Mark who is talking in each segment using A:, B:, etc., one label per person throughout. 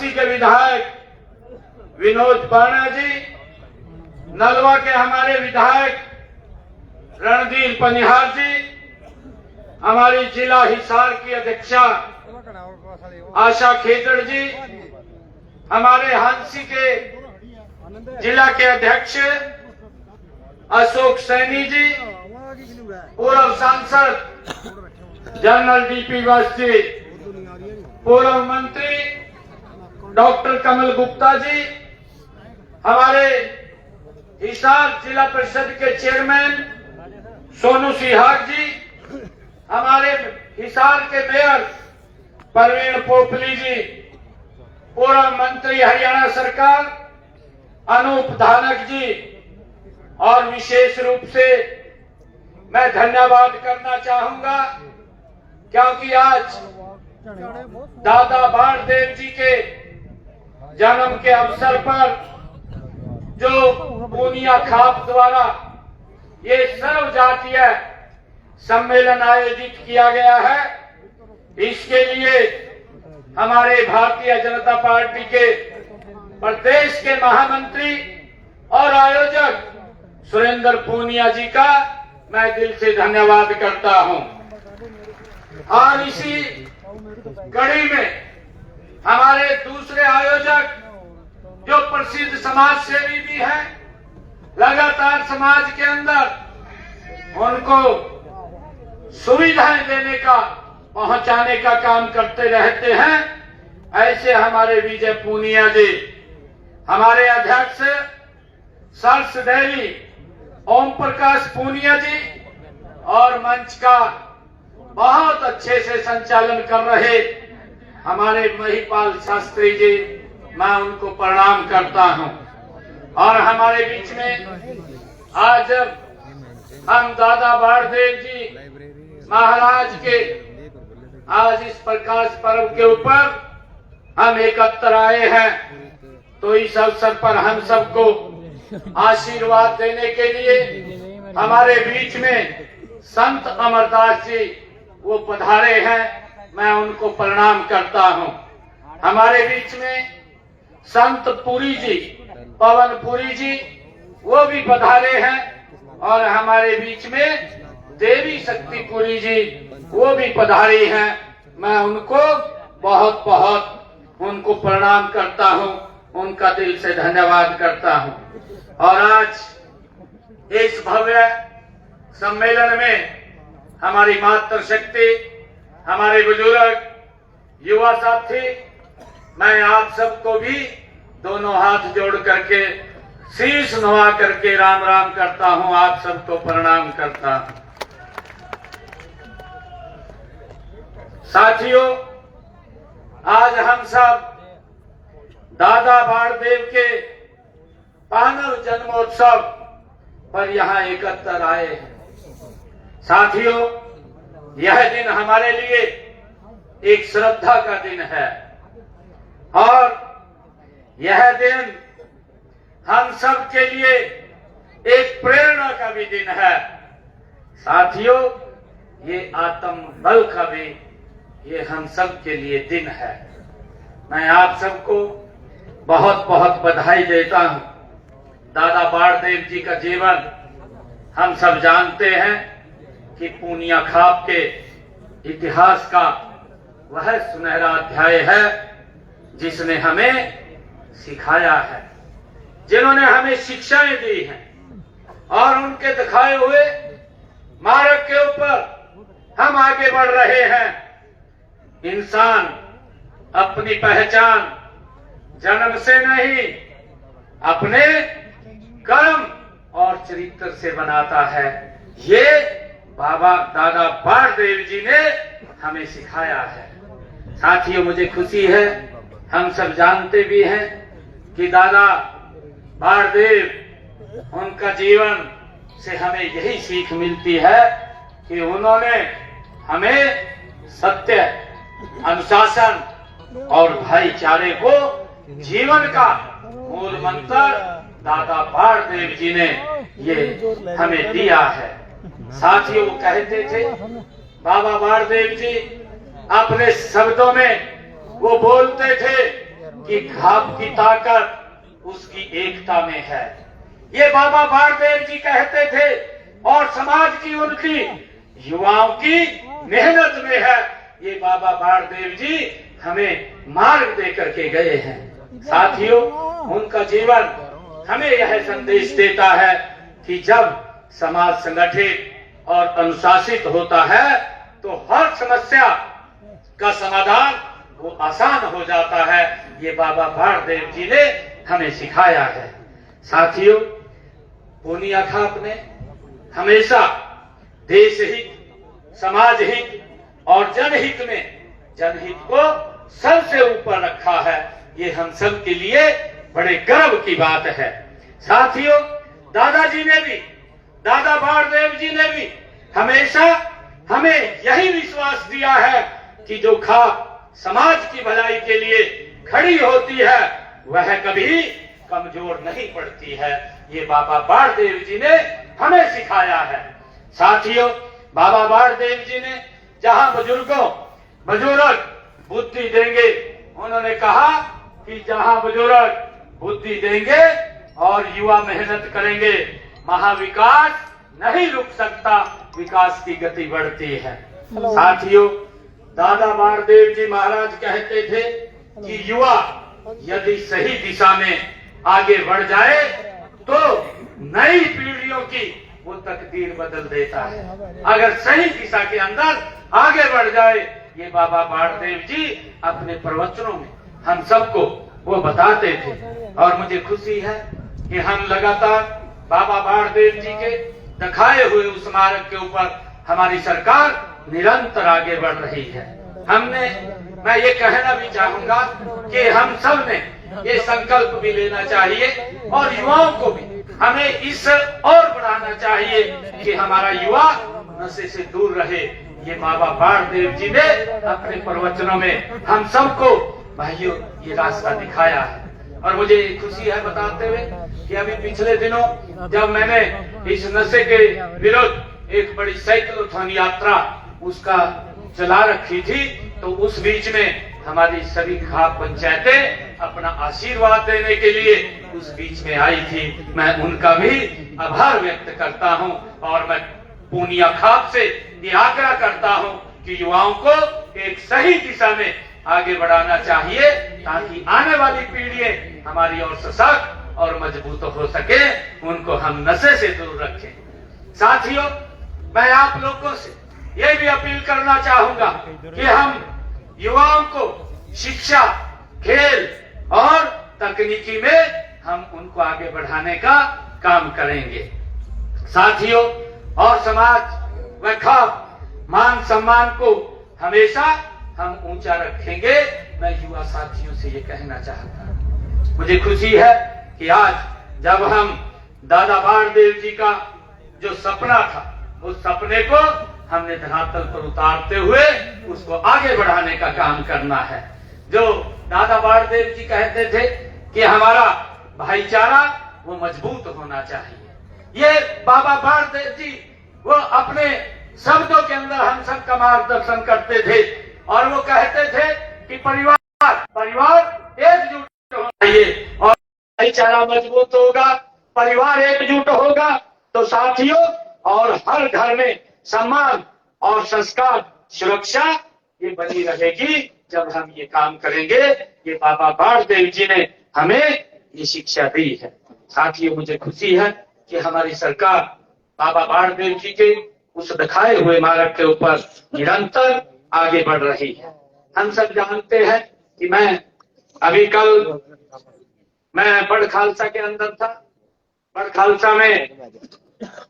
A: झांसी के विधायक विनोद पाणा जी, नलवा के हमारे विधायक रणधीर पनिहार जी, हमारी जिला हिसार की अध्यक्षा आशा खेतड़ जी, हमारे हांसी के जिला के अध्यक्ष अशोक सैनी जी, पूर्व सांसद जनरल डीपी वत्स जी, पूर्व मंत्री डॉक्टर कमल गुप्ता जी, हमारे हिसार जिला परिषद के चेयरमैन सोनू सिहाग जी, हमारे हिसार के मेयर परवीन पोपली जी, पूर्व मंत्री हरियाणा सरकार अनूप धानक जी, और विशेष रूप से मैं धन्यवाद करना चाहूंगा क्योंकि आज दादा बाणदेव जी के जन्म के अवसर पर जो पूनिया खाप द्वारा ये सर्व जातीय सम्मेलन आयोजित किया गया है, इसके लिए हमारे भारतीय जनता पार्टी के प्रदेश के महामंत्री और आयोजक सुरेंद्र पूनिया जी का मैं दिल से धन्यवाद करता हूं। और इसी कड़ी में हमारे दूसरे आयोजक जो प्रसिद्ध समाज सेवी भी हैं, लगातार समाज के अंदर उनको सुविधाएं देने का, पहुंचाने का काम करते रहते हैं, ऐसे हमारे विजय पूनिया जी, हमारे अध्यक्ष सर्स डेयरी ओम प्रकाश पूनिया जी, और मंच का बहुत अच्छे से संचालन कर रहे हमारे महिपाल शास्त्री जी, मैं उनको प्रणाम करता हूं। और हमारे बीच में आज हम दादा बाणदेव जी महाराज के आज इस प्रकाश पर्व के ऊपर हम एकत्र आए हैं, तो इस अवसर पर हम सबको आशीर्वाद देने के लिए हमारे बीच में संत अमरदास जी वो पधारे हैं, मैं उनको प्रणाम करता हूं। हमारे बीच में संत पुरी जी, पवन पुरी जी, वो भी पधारे हैं, और हमारे बीच में देवी शक्ति पुरी जी वो भी पधारी हैं, मैं उनको बहुत बहुत उनको प्रणाम करता हूं, उनका दिल से धन्यवाद करता हूं। और आज इस भव्य सम्मेलन में हमारी मातृशक्ति, हमारे बुजुर्ग, युवा साथी, मैं आप सबको भी दोनों हाथ जोड़ करके शीश नवा करके राम राम करता हूं, आप सबको प्रणाम करता हूं। साथियों, आज हम सब दादा बाणदेव के पावन जन्मोत्सव पर यहाँ एकत्र आए हैं। साथियों, यह दिन हमारे लिए एक श्रद्धा का दिन है, और यह दिन हम सब के लिए एक प्रेरणा का भी दिन है। साथियों, ये आत्म बल का भी ये हम सब के लिए दिन है। मैं आप सबको बहुत बहुत बधाई देता हूं। दादा बाणदेव जी का जीवन हम सब जानते हैं कि पूनिया खाप के इतिहास का वह सुनहरा अध्याय है जिसने हमें सिखाया है, जिन्होंने हमें शिक्षाएं दी हैं, और उनके दिखाए हुए मार्ग के ऊपर हम आगे बढ़ रहे हैं। इंसान अपनी पहचान जन्म से नहीं, अपने कर्म और चरित्र से बनाता है। ये बाबा दादा बाणदेव जी ने हमें सिखाया है। साथियों, मुझे खुशी है, हम सब जानते भी हैं कि दादा बाणदेव, उनका जीवन से हमें यही सीख मिलती है कि उन्होंने हमें सत्य, अनुशासन और भाईचारे को जीवन का मूल मंत्र दादा बाणदेव जी ने ये हमें दिया है। साथियों, वो कहते थे, बाबा बाणदेव जी अपने शब्दों में वो बोलते थे कि खाप की ताकत उसकी एकता में है। ये बाबा बाणदेव जी कहते थे और समाज की उनकी युवाओं की मेहनत में है। ये बाबा बाणदेव जी हमें मार्ग दे करके गए हैं। साथियों, उनका जीवन हमें यह संदेश देता है कि जब समाज संगठित और अनुशासित होता है तो हर समस्या का समाधान वो आसान हो जाता है। ये बाबा बाणदेव जी ने हमें सिखाया है। साथियों, पूनिया खाप ने हमेशा देश हित, समाज हित और जनहित में जनहित को सबसे ऊपर रखा है। ये हम सब के लिए बड़े गर्व की बात है। साथियों, दादाजी ने भी, दादा बाणदेव जी ने भी हमेशा हमें यही विश्वास दिया है कि जो खाप समाज की भलाई के लिए खड़ी होती है वह कभी कमजोर नहीं पड़ती है। ये बाबा बाणदेव जी ने हमें सिखाया है। साथियों, बाबा बाणदेव जी ने जहां बुजुर्ग बुद्धि देंगे, उन्होंने कहा कि जहां बुजुर्ग बुद्धि देंगे और युवा मेहनत करेंगे, महाविकास नहीं रुक सकता, विकास की गति बढ़ती है। साथियों, दादा बाणदेव जी महाराज कहते थे कि युवा यदि सही दिशा में आगे बढ़ जाए तो नई पीढ़ियों की वो तकदीर बदल देता है। अगर सही दिशा के अंदर आगे बढ़ जाए, ये बाबा बाणदेव जी अपने प्रवचनों में हम सबको वो बताते थे। और मुझे खुशी है कि हम लगातार बाबा बाणदेव जी के दिखाए हुए उस मार्ग के ऊपर हमारी सरकार निरंतर आगे बढ़ रही है। मैं ये कहना भी चाहूंगा कि हम सब ने ये संकल्प भी लेना चाहिए और युवाओं को भी हमें इस और बढ़ाना चाहिए कि हमारा युवा नशे से दूर रहे। ये बाबा बाणदेव जी ने अपने प्रवचनों में हम सबको भाइयों ये रास्ता दिखाया है। और मुझे खुशी है बताते हुए कि अभी पिछले दिनों जब मैंने इस नशे के विरुद्ध एक बड़ी साइक्लोथॉन यात्रा उसका चला रखी थी, तो उस बीच में हमारी सभी खाप पंचायतें अपना आशीर्वाद देने के लिए उस बीच में आई थी। मैं उनका भी आभार व्यक्त करता हूं और मैं पूनिया खाप से ये आग्रह करता हूं कि युवाओं को एक सही दिशा में आगे बढ़ाना चाहिए ताकि आने वाली पीढ़ियां हमारी और सशक्त और मजबूत हो सके, उनको हम नशे से दूर रखें। साथियों, मैं आप लोगों से ये भी अपील करना चाहूंगा कि हम युवाओं को शिक्षा, खेल और तकनीकी में हम उनको आगे बढ़ाने का काम करेंगे। साथियों, और समाज व खाप मान सम्मान को हमेशा हम ऊंचा रखेंगे। मैं युवा साथियों से ये कहना चाहता हूं, मुझे खुशी है कि आज जब हम दादा बाणदेव जी का जो सपना था उस सपने को हमने धरातल पर उतारते हुए उसको आगे बढ़ाने का काम करना है। जो दादा बाणदेव जी कहते थे कि हमारा भाईचारा वो मजबूत होना चाहिए। ये बाबा बाणदेव जी वो अपने शब्दों के अंदर हम सबका मार्गदर्शन करते थे और वो कहते थे कि परिवार एकजुट होना चाहिए और भाईचारा मजबूत होगा, परिवार एकजुट होगा तो साथियों और हर घर में सम्मान और संस्कार, सुरक्षा ये बनी रहेगी जब हम ये काम करेंगे। ये बाबा बाणदेव जी ने हमें ये शिक्षा दी है। साथियों, मुझे खुशी है कि हमारी सरकार बाबा बाणदेव जी के उस दिखाए हुए मार्ग के ऊपर निरंतर आगे बढ़ रही है। हम सब जानते हैं कि मैं बड़ खालसा के अंदर था। बड़ खालसा में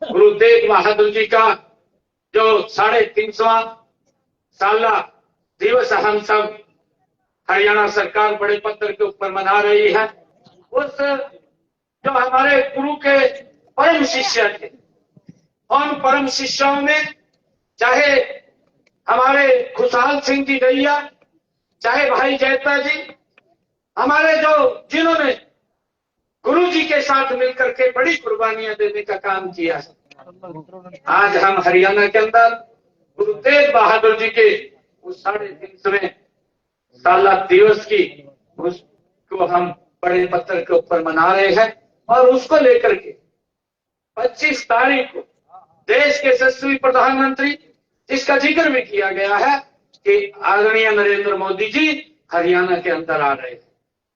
A: गुरु तेग बहादुर जी का जो 350वां साला दिवस हम सब हरियाणा सरकार बड़े पत्थर के ऊपर मना रही है। उस जो हमारे गुरु के परम शिष्य थे, उन परम शिष्यों में चाहे हमारे खुशहाल सिंह जी दैया, चाहे भाई जैता जी, हमारे जिन्होंने गुरु जी के साथ मिलकर के बड़ी कुर्बानियां देने का काम किया है। आज हम हरियाणा के अंदर गुरु तेग बहादुर जी के उस 350वें साला दिवस की उस को हम बड़े पत्थर के ऊपर मना रहे हैं। और उसको लेकर के 25 तारीख को देश के यशस्वी प्रधानमंत्री, जिसका जिक्र भी किया गया है कि आदरणीय नरेंद्र मोदी जी हरियाणा के अंदर आ रहे हैं।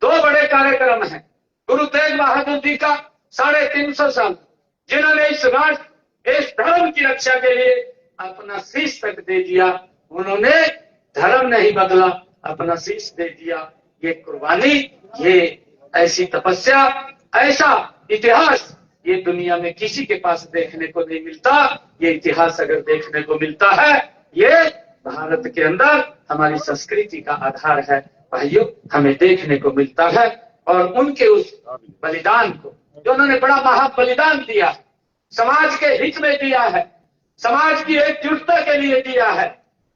A: 2 बड़े कार्यक्रम हैं। गुरु तेग बहादुर जी का 350 साल, जिन्होंने इस राष्ट्र, इस धर्म की रक्षा के लिए अपना शीश तक दे दिया। उन्होंने धर्म नहीं बदला, अपना शीश दे दिया। ये कुर्बानी, ये ऐसी तपस्या, ऐसा इतिहास ये दुनिया में किसी के पास देखने को नहीं मिलता। ये इतिहास अगर देखने को मिलता है, ये भारत के अंदर हमारी संस्कृति का आधार है भाइयों, हमें देखने को मिलता है। और उनके उस बलिदान को, जो उन्होंने बड़ा महा बलिदान दिया, समाज के हित में दिया है, समाज की एकजुटता के लिए दिया है।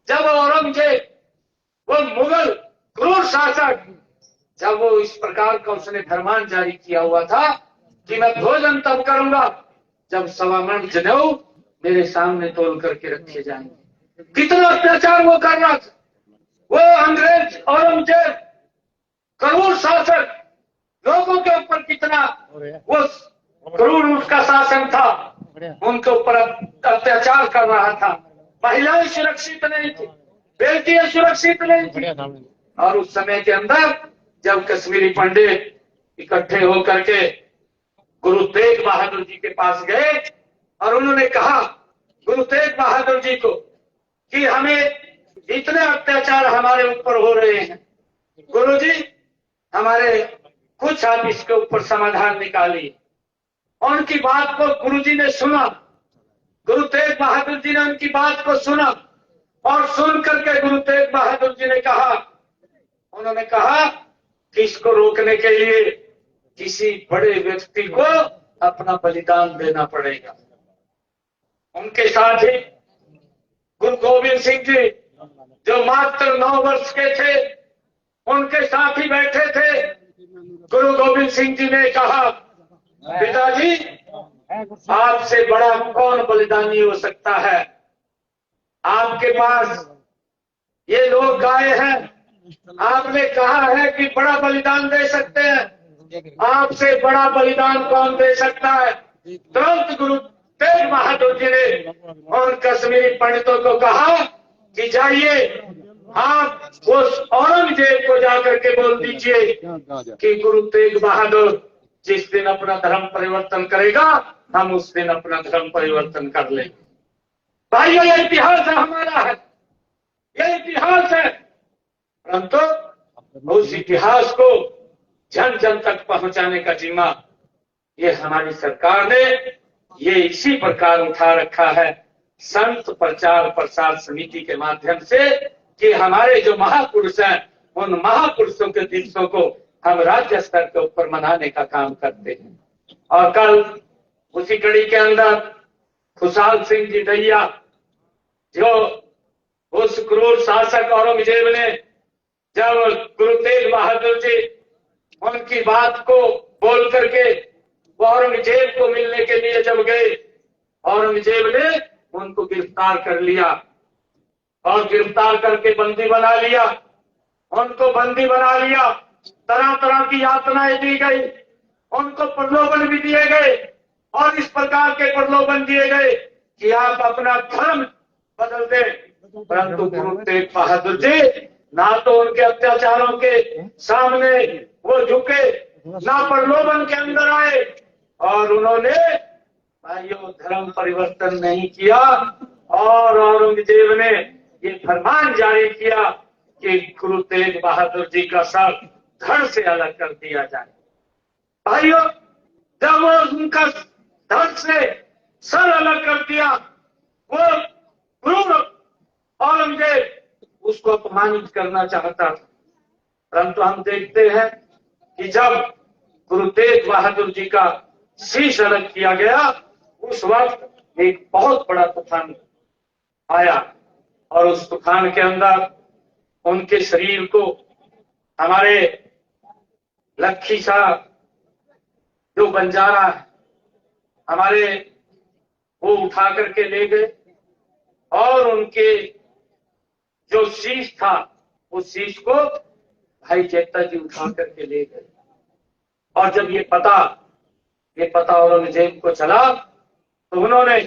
A: जब औरंगजेब, वो मुगल क्रूर शासक, जब वो इस प्रकार का उसने फरमान जारी किया हुआ था कि मैं भोजन तब करूंगा जब 1.25 मन जनेऊ मेरे सामने तोल करके रखे जाएंगे। कितना अत्याचार वो कर रहा था। वो अंग्रेज औरंगजेब क्रूर शासक, लोगों के ऊपर कितना वो क्रूर उसका शासन था, उनके ऊपर अत्याचार कर रहा था। महिलाएं सुरक्षित नहीं थी, बेटियां सुरक्षित नहीं थी। और उस समय के अंदर जब कश्मीरी पंडित इकट्ठे होकर के गुरु तेग बहादुर जी के पास गए और उन्होंने कहा गुरु तेग बहादुर जी को कि हमें इतने अत्याचार हमारे ऊपर हो रहे हैं, गुरु जी हमारे कुछ आप इसके ऊपर समाधान निकालिए। उनकी बात को गुरु जी ने सुना, गुरु तेग बहादुर जी ने उनकी बात को सुना और सुन करके गुरु तेग बहादुर जी ने कहा, उन्होंने कहा कि इसको रोकने के लिए किसी बड़े व्यक्ति को अपना बलिदान देना पड़ेगा। उनके साथ ही गुरु गोविंद सिंह जी, जो मात्र 9 वर्ष के थे, उनके साथ ही बैठे थे। गुरु गोविंद सिंह जी ने कहा, पिताजी आपसे बड़ा कौन बलिदानी हो सकता है। आपके पास ये लोग आए हैं, आपने कहा है कि बड़ा बलिदान दे सकते हैं, आपसे बड़ा बलिदान कौन दे सकता है। तुरंत गुरु तेग बहादुर जी ने उन कश्मीरी पंडितों को कहा कि जाइए आप उस औरंगजेब को जाकर के बोल दीजिए कि गुरु तेग बहादुर जिस दिन अपना धर्म परिवर्तन करेगा, हम उस दिन अपना धर्म परिवर्तन कर लेंगे। भाइयों, ये इतिहास है हमारा, है ये इतिहास है। परंतु उस इतिहास को जन जन तक पहुंचाने का जिम्मा ये हमारी सरकार ने ये इसी प्रकार उठा रखा है, संत प्रचार प्रसार समिति के माध्यम से, कि हमारे जो महापुरुष हैं उन महापुरुषों के दिवसों को हम राज्य स्तर के ऊपर मनाने का काम करते हैं। और कल उसी कड़ी के अंदर खुशहाल सिंह जी दैया, जो उस क्रूर शासक औरंगजेब ने जब गुरु तेग बहादुर जी उनकी बात को बोल करके वो औरंगजेब को मिलने के लिए जब गए, औरंगजेब ने उनको गिरफ्तार कर लिया और गिरफ्तार करके बंदी बना लिया, उनको बंदी बना लिया। तरह तरह की यातनाएं दी गई, उनको प्रलोभन भी दिए गए और इस प्रकार के प्रलोभन दिए गए कि आप अपना धर्म बदल दें। परंतु गुरु तेग बहादुर जी ना तो उनके अत्याचारों के सामने वो झुके, ना प्रलोभन के अंदर आए, और उन्होंने भाइयों धर्म परिवर्तन नहीं किया। और औरंगजेब ने ये फरमान जारी किया कि गुरु तेग बहादुर जी का सर धड़ से अलग कर दिया जाए। भाइयों, जब वो उनका धड़ से सर अलग कर दिया, वो क्रूर औरंगजेब उसको अपमानित करना चाहता था। परंतु हम देखते हैं कि जब गुरु तेग बहादुर जी का शीश अलग किया गया, उस वक्त एक बहुत बड़ा तूफान आया और उस तूफान के अंदर उनके शरीर को हमारे लखी साहब जो बंजारा है हमारे, वो उठा करके ले गए और उनके जो शीश था उस शीश को भाई चेता जी उठा करके ले गए। और जब ये पता औरंगजेब को चला तो उन्होंने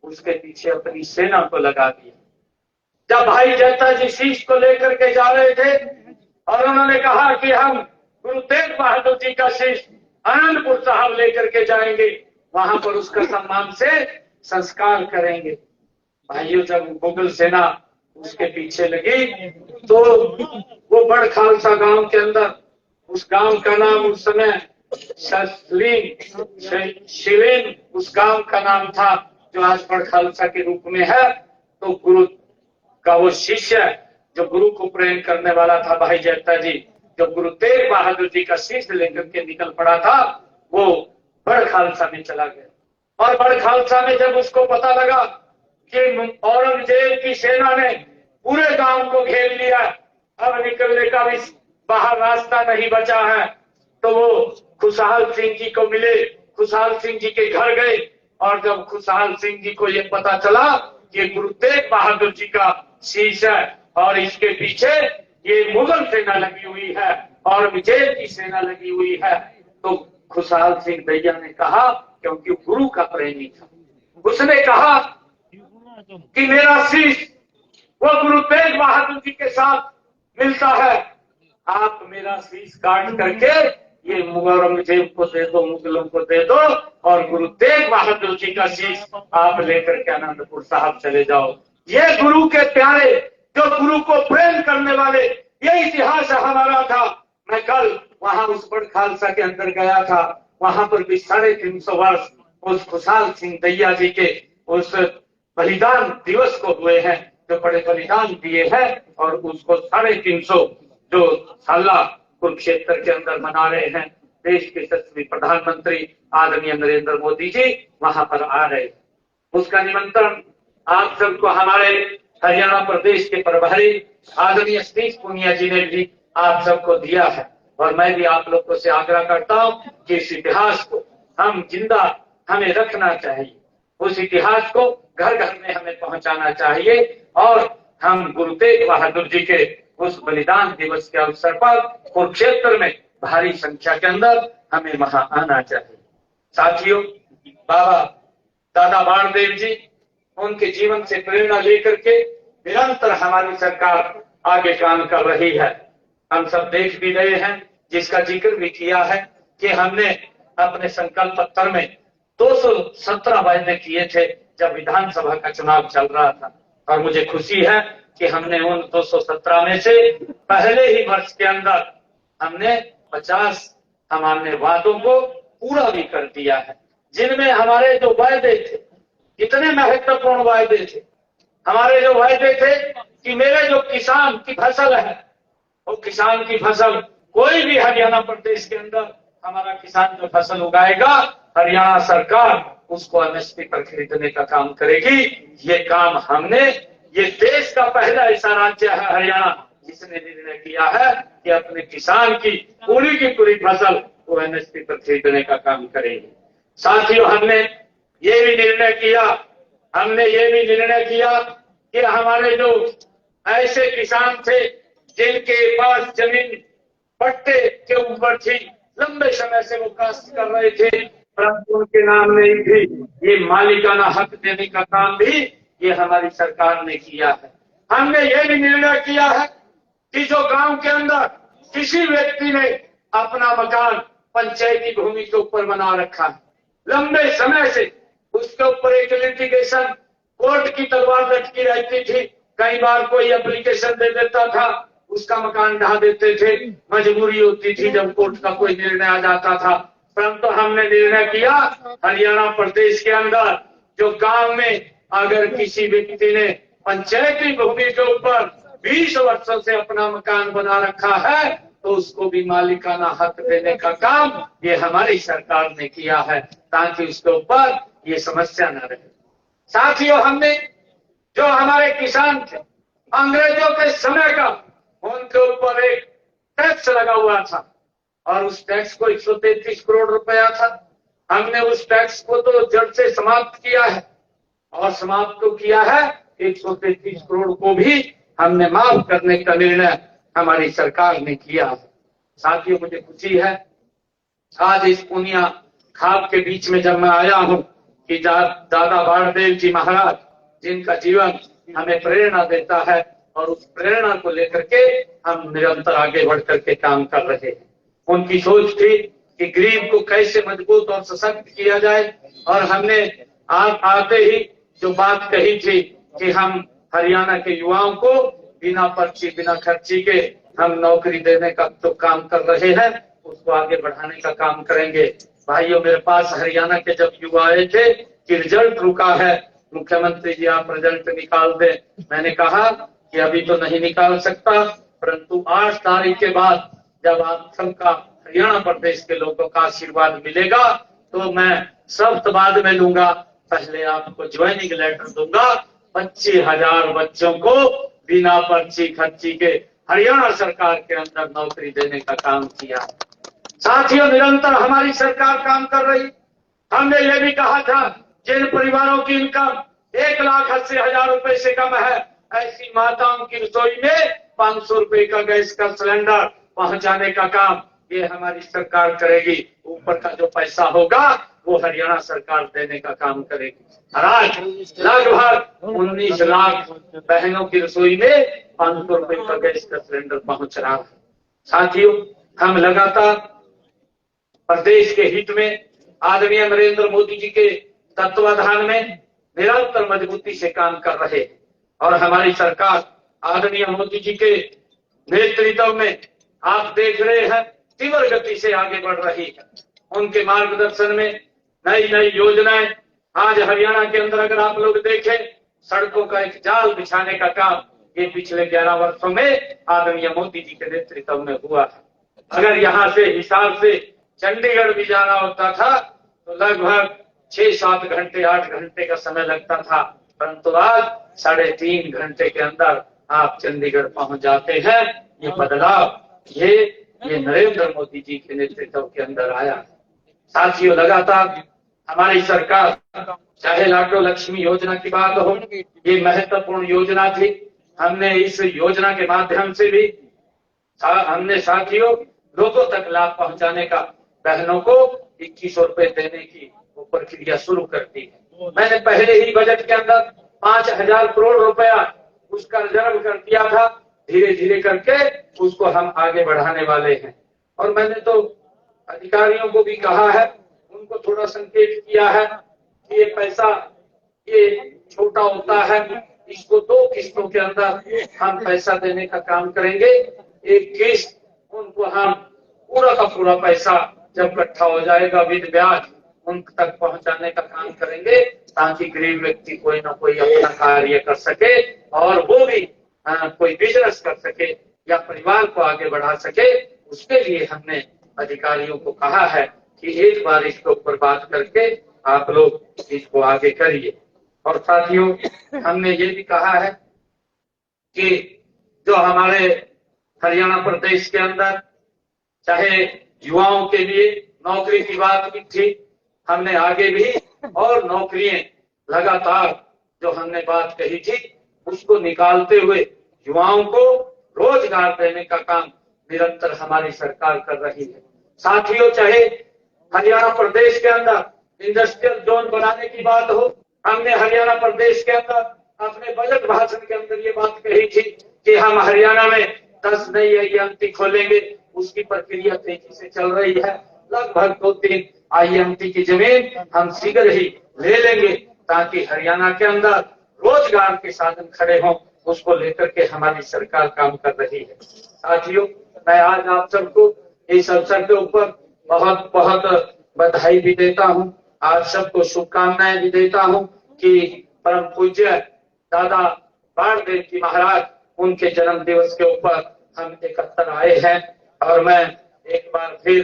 A: उसके पीछे अपनी सेना को लगा दिया। जब भाई जैता जी शीश को लेकर के जा रहे थे और उन्होंने कहा कि हम गुरु तेग बहादुर जी का शीश आनंदपुर साहब लेकर के जाएंगे, वहां पर उसका सम्मान से संस्कार करेंगे। भाइयों, जब मुगल सेना उसके पीछे लगी तो वो बड़ खालसा गांव के अंदर, उस गांव का नाम उस समय शिलीन उस गांव का नाम था, जो आज बड़ खालसा के रूप में है। तो गुरु का वो शिष्य जो गुरु को प्रेम करने वाला था, भाई जैता जी, जो गुरु तेग बहादुर जी का शीश लेकर के निकल पड़ा था, वो बड़ खालसा में चला गया। और बड़ खालसा में जब उसको पता लगा कि औरंगजेब की सेना ने पूरे गांव को घेर लिया, अब निकलने का भी बाहर रास्ता नहीं बचा है, तो वो खुशहाल सिंह जी को मिले, खुशहाल सिंह जी के घर गए। और जब खुशहाल सिंह जी को ये पता चला कि गुरु तेग बहादुर जी का शीश है और इसके पीछे ये मुगल सेना लगी हुई है और औरंगजेब की सेना लगी हुई है, तो खुशहाल सिंह दैया ने कहा, क्योंकि गुरु का प्रेमी था, उसने कहा कि मेरा शीश वो गुरु तेग बहादुर जी के साथ मिलता है, आप मेरा शीश काट करके ये औरंगजेब को दे दो, मुगलों को दे दो, और गुरु तेग बहादुर जी का शीश आप लेकर के आनंदपुर साहब चले जाओ। ये गुरु के प्यारे, जो गुरु को प्रेम करने वाले, ये इतिहास हमारा था। मैं कल वहां उस बड़ खालसा के अंदर गया था, वहां पर भी 350 वर्ष उस खुशहाल सिंह दैया जी के उस बलिदान दिवस को हुए हैं, जो बड़े बलिदान दिए हैं, और उसको 350 जो साला कुरुक्षेत्र के अंदर मना रहे हैं। देश के यशस्वी प्रधानमंत्री आदरणीय नरेंद्र मोदी जी वहां पर आ रहे हैं। उसका निमंत्रण आप सबको हमारे हरियाणा प्रदेश के प्रभारी आदरणीय सतीश पूनिया जी ने भी आप सबको दिया है। और मैं भी आप लोगों से आग्रह करता हूं कि इस इतिहास को हम जिंदा हमें रखना चाहिए, उस इतिहास को घर घर में हमें पहुंचाना चाहिए, और हम गुरु तेग बहादुर जी के उस बलिदान दिवस के अवसर पर कुरुक्षेत्र में भारी संख्या के अंदर हमें वहां आना चाहिए। साथियों, बाबा दादा बाणदेव जी, उनके जीवन से प्रेरणा लेकर के निरंतर हमारी सरकार आगे काम कर रही है। हम सब देख भी रहे हैं, जिसका जिक्र भी किया है कि हमने अपने संकल्प पत्र में 217 वायदे किए थे जब विधानसभा का चुनाव चल रहा था, और मुझे खुशी है कि हमने उन 217 में से पहले ही वर्ष के अंदर हमने 50 हमारे वादों को पूरा भी कर दिया है। जिनमें हमारे जो वायदे थे, कितने महत्वपूर्ण वायदे थे, हमारे जो वायदे थे कि मेरे जो किसान की फसल है, वो किसान की फसल कोई भी हरियाणा प्रदेश के अंदर हमारा किसान जो फसल उगाएगा, हरियाणा सरकार उसको एमएसपी पर खरीदने का काम करेगी। ये काम हमने, ये देश का पहला ऐसा राज्य है हरियाणा जिसने निर्णय किया है कि अपने किसान की पूरी फसल वो एमएसपी पर खरीदने का काम करेगी। साथियों, हमने ये भी निर्णय किया कि हमारे जो ऐसे किसान थे जिनके पास जमीन पट्टे के ऊपर थी, लंबे समय से वो काश्त कर रहे थे, परंतु उनके नाम में भी ये मालिकाना हक देने का काम भी ये हमारी सरकार ने किया है। हमने ये भी निर्णय किया है कि जो गांव के अंदर किसी व्यक्ति ने अपना मकान पंचायती भूमि के ऊपर बना रखा है, लंबे समय से उसके ऊपर एक लिटिगेशन कोर्ट की तलवार लटकी रहती थी, कई बार कोई एप्लीकेशन दे देता था, उसका मकान ढा देते थे, मजबूरी होती थी जब कोर्ट का कोई निर्णय आ जाता था। परंतु हमने निर्णय किया, हरियाणा प्रदेश के अंदर जो गांव में अगर किसी व्यक्ति ने पंचायती भूमि के ऊपर 20 वर्षों से अपना मकान बना रखा है, तो उसको भी मालिकाना हक देने का काम ये हमारी सरकार ने किया है, ताकि उसके ऊपर ये समस्या न रहे। साथियों, हमने जो हमारे किसान थे अंग्रेजों के समय का, उनके ऊपर एक टैक्स लगा हुआ था और उस टैक्स को 133 करोड़ रुपया था। हमने उस टैक्स को तो जड़ से समाप्त किया है, और समाप्त तो किया है, 133 करोड़ को भी हमने माफ करने का निर्णय हमारी सरकार ने किया है। साथियों, मुझे खुशी है आज इस पुनिया खाप के बीच में जब मैं आया हूँ कि दादा बाणदेव जी महाराज जिनका जीवन हमें प्रेरणा देता है और उस प्रेरणा को लेकर के हम निरंतर आगे बढ़ करके काम कर रहे हैं। उनकी सोच थी कि गरीब को कैसे मजबूत और सशक्त किया जाए, और हमने आते ही जो बात कही थी कि हम हरियाणा के युवाओं को बिना पर्ची बिना खर्ची के हम नौकरी देने का जो काम कर रहे हैं उसको आगे बढ़ाने का काम करेंगे। भाइयों, मेरे पास हरियाणा के जब युवा आए थे कि रिजल्ट रुका है, मुख्यमंत्री जी आप रिजल्ट निकाल दें। मैंने कहा कि अभी तो नहीं निकाल सकता, परंतु 8 तारीख के बाद जब आप सबका हरियाणा प्रदेश के लोगों का आशीर्वाद मिलेगा तो मैं शब्द बाद में लूंगा, पहले आपको ज्वाइनिंग लेटर दूंगा। 25,000 बच्चों को बिना पर्ची खर्ची के हरियाणा सरकार के अंदर नौकरी देने का काम किया। साथियों, निरंतर हमारी सरकार काम कर रही। हमने ये भी कहा था जिन परिवारों की इनकम 1,80,000 रुपए से कम है, ऐसी माताओं की रसोई में 500 रुपए का गैस का सिलेंडर पहुंचाने का काम ये हमारी सरकार करेगी। ऊपर का जो पैसा होगा वो हरियाणा सरकार देने का काम करेगी। आज लगभग 19 लाख बहनों की रसोई में 500 रुपए का गैस का सिलेंडर पहुंच रहा है। साथियों, हम लगातार प्रदेश के हित में आदरणीय नरेंद्र मोदी जी के तत्वाधान में निरंतर मजबूती से काम कर रहे हैं और हमारी सरकार आदरणीय मोदी जी के नेतृत्व में आप देख रहे हैं तीव्र गति से आगे बढ़ रही है। उनके मार्गदर्शन में नई नई योजनाएं आज हरियाणा के अंदर अगर आप लोग देखें, सड़कों का एक जाल बिछाने का काम ये पिछले 11 वर्षों में आदरणीय मोदी जी के नेतृत्व में हुआ है। अगर यहाँ से हिसार से चंडीगढ़ भी जाना होता था तो लगभग 6-7 घंटे 8 घंटे का समय लगता था, परंतु आज 3.5 घंटे के अंदर आप चंडीगढ़ पहुंच जाते हैं। ये बदलाव ये नरेंद्र मोदी जी के नेतृत्व के अंदर आया। साथियों, लगातार हमारी सरकार चाहे लाडो लक्ष्मी योजना की बात हो, ये महत्वपूर्ण योजना थी। हमने इस योजना के माध्यम से भी हमने साथियों लोगों तक लाभ पहुंचाने का, बहनों को 2100 रुपए देने की वो प्रक्रिया शुरू कर दी है। मैंने पहले ही बजट के अंदर 5,000 करोड़ रुपया उसका रिजर्व कर दिया था। धीरे धीरे करके उसको हम आगे बढ़ाने वाले हैं और मैंने तो अधिकारियों को भी कहा है, उनको थोड़ा संकेत किया है कि ये पैसा ये छोटा होता है, इसको 2 किस्तों के अंदर हम पैसा देने का काम करेंगे। एक किस्त उनको हम पूरा का पूरा पैसा जब इकट्ठा हो जाएगा विद ब्याज उन तक पहुंचाने का काम करेंगे, ताकि गरीब व्यक्ति कोई ना कोई अपना कार्य कर सके और वो भी कोई बिजनेस कर सके या परिवार को आगे बढ़ा सके। उसके लिए हमने अधिकारियों को कहा है कि एक बार इसके ऊपर बात करके आप लोग इसको आगे करिए। और साथियों, हमने ये भी कहा है कि जो हमारे हरियाणा प्रदेश के अंदर चाहे युवाओं के लिए नौकरी की बात की थी, हमने आगे भी और नौकरियां लगातार जो हमने बात कही थी उसको निकालते हुए युवाओं को रोजगार देने का काम निरंतर हमारी सरकार कर रही है। साथियों, चाहे हरियाणा प्रदेश के अंदर इंडस्ट्रियल जोन बनाने की बात हो, हमने हरियाणा प्रदेश के अंदर अपने बजट भाषण के अंदर ये बात कही थी कि हम हरियाणा में 10 नई IMT खोलेंगे। उसकी प्रक्रिया तेजी से चल रही है। लगभग 2-3 IMT की जमीन हम शीघ्र ही ले लेंगे ताकि हरियाणा के अंदर रोजगार के साधन खड़े हों। उसको लेकर के हमारी सरकार काम कर रही है। साथियों, मैं आज आप सबको इस अवसर के ऊपर बहुत बहुत बधाई भी देता हूं, आप सबको शुभकामनाएं भी देता हूं कि परम पूज्य दादा बाणदेव जी महाराज उनके जन्म दिवस के ऊपर हम एकत्र आए हैं और मैं एक बार फिर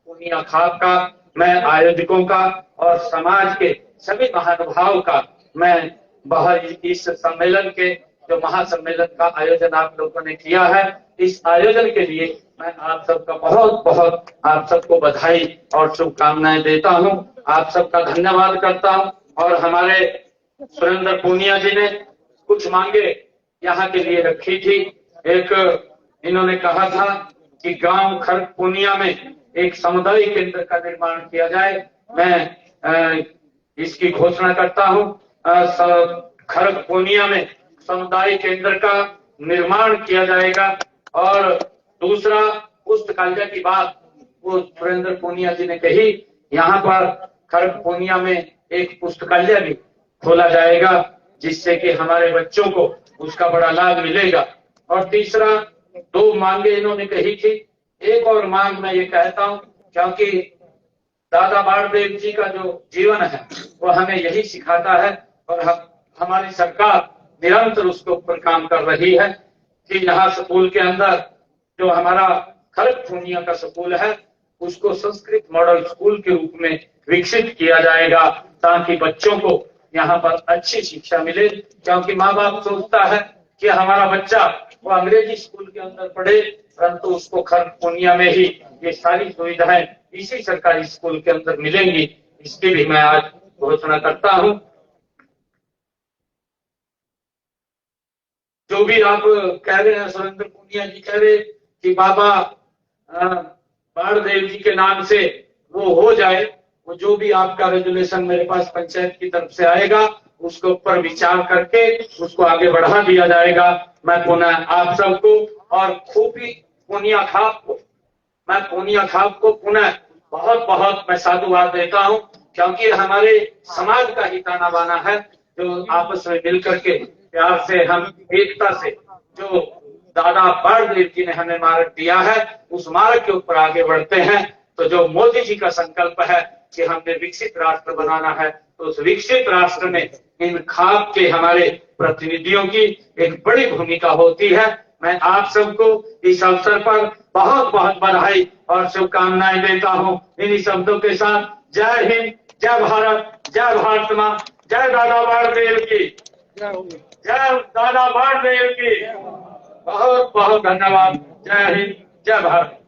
A: पुनिया खाप का, मैं आयोजकों का और समाज के सभी महानुभाव का मैं बहुत इस सम्मेलन के जो महासम्मेलन का आयोजन आप लोगों ने किया है, इस आयोजन के लिए मैं आप सबका बहुत बहुत आप सबको बधाई और शुभकामनाएं देता हूं। आप सबका धन्यवाद करता हूं। और हमारे सुरेंद्र पूनिया जी ने कुछ मांगे यहाँ के लिए रखी थी। एक इन्होंने कहा था कि गांव खरक पूनिया में एक सामुदायिक केंद्र का निर्माण किया जाए। मैं इसकी घोषणा करता हूँ। खड़ग पूर्णिया में सामुदायिक केंद्र का निर्माण किया जाएगा। और दूसरा, पुस्तकालय की बात वो सुरेंद्र पूनिया जी ने कही, यहाँ पर खड़ग पूर्णिया में एक पुस्तकालय भी खोला जाएगा, जिससे कि हमारे बच्चों को उसका बड़ा लाभ मिलेगा। और तीसरा, 2 मांगे इन्होंने कही थी। एक और मांग मैं ये कहता हूँ, क्योंकि दादा बाणदेव जी का जो जीवन है वो हमें यही सिखाता है, और हमारी सरकार निरंतर उसके ऊपर काम कर रही है कि यहाँ स्कूल के अंदर जो हमारा खड़ग पूर्णिया का स्कूल है उसको संस्कृत मॉडल स्कूल के रूप में विकसित किया जाएगा, ताकि बच्चों को यहाँ पर अच्छी शिक्षा मिले। क्योंकि माँ बाप सोचता है कि हमारा बच्चा वो अंग्रेजी स्कूल के अंदर पढ़े, परंतु उसको खड़ग पूर्णिया में ही ये सारी सुविधाएं इसी सरकारी स्कूल के अंदर मिलेंगी। इसकी भी मैं आज घोषणा करता हूं। जो भी आप कह रहे हैं, सुरेंद्र पूनिया जी कह रहे कि बाबा बाणदेव जी के नाम से वो हो जाए, वो जो भी आपका रेजुलेशन मेरे पास पंचायत की तरफ से आएगा उसके ऊपर विचार करके उसको आगे बढ़ा दिया जाएगा। मैं पुनः आप सबको और खूबी पूनिया खाप को पुनः बहुत बहुत मैं साधुवाद देता हूं, क्योंकि हमारे समाज का ही ताना बाना है जो आपस में मिल करके प्यार से हम एकता से जो दादा बाणदेव जी ने हमें मार्ग दिया है उस मार्ग के ऊपर आगे बढ़ते हैं। तो जो मोदी जी का संकल्प है कि हमने विकसित राष्ट्र बनाना है, तो उस विकसित राष्ट्र में इन खाप के हमारे प्रतिनिधियों की एक बड़ी भूमिका होती है। मैं आप सबको इस अवसर पर बहुत बहुत बधाई और शुभकामनाएं देता हूं। इन्हीं शब्दों के साथ जय हिंद, जय भारत, जय भारत मां, जय दादा बाणदेव की, जय दादा बाणदेव की। बहुत बहुत धन्यवाद। जय हिंद, जय भारत।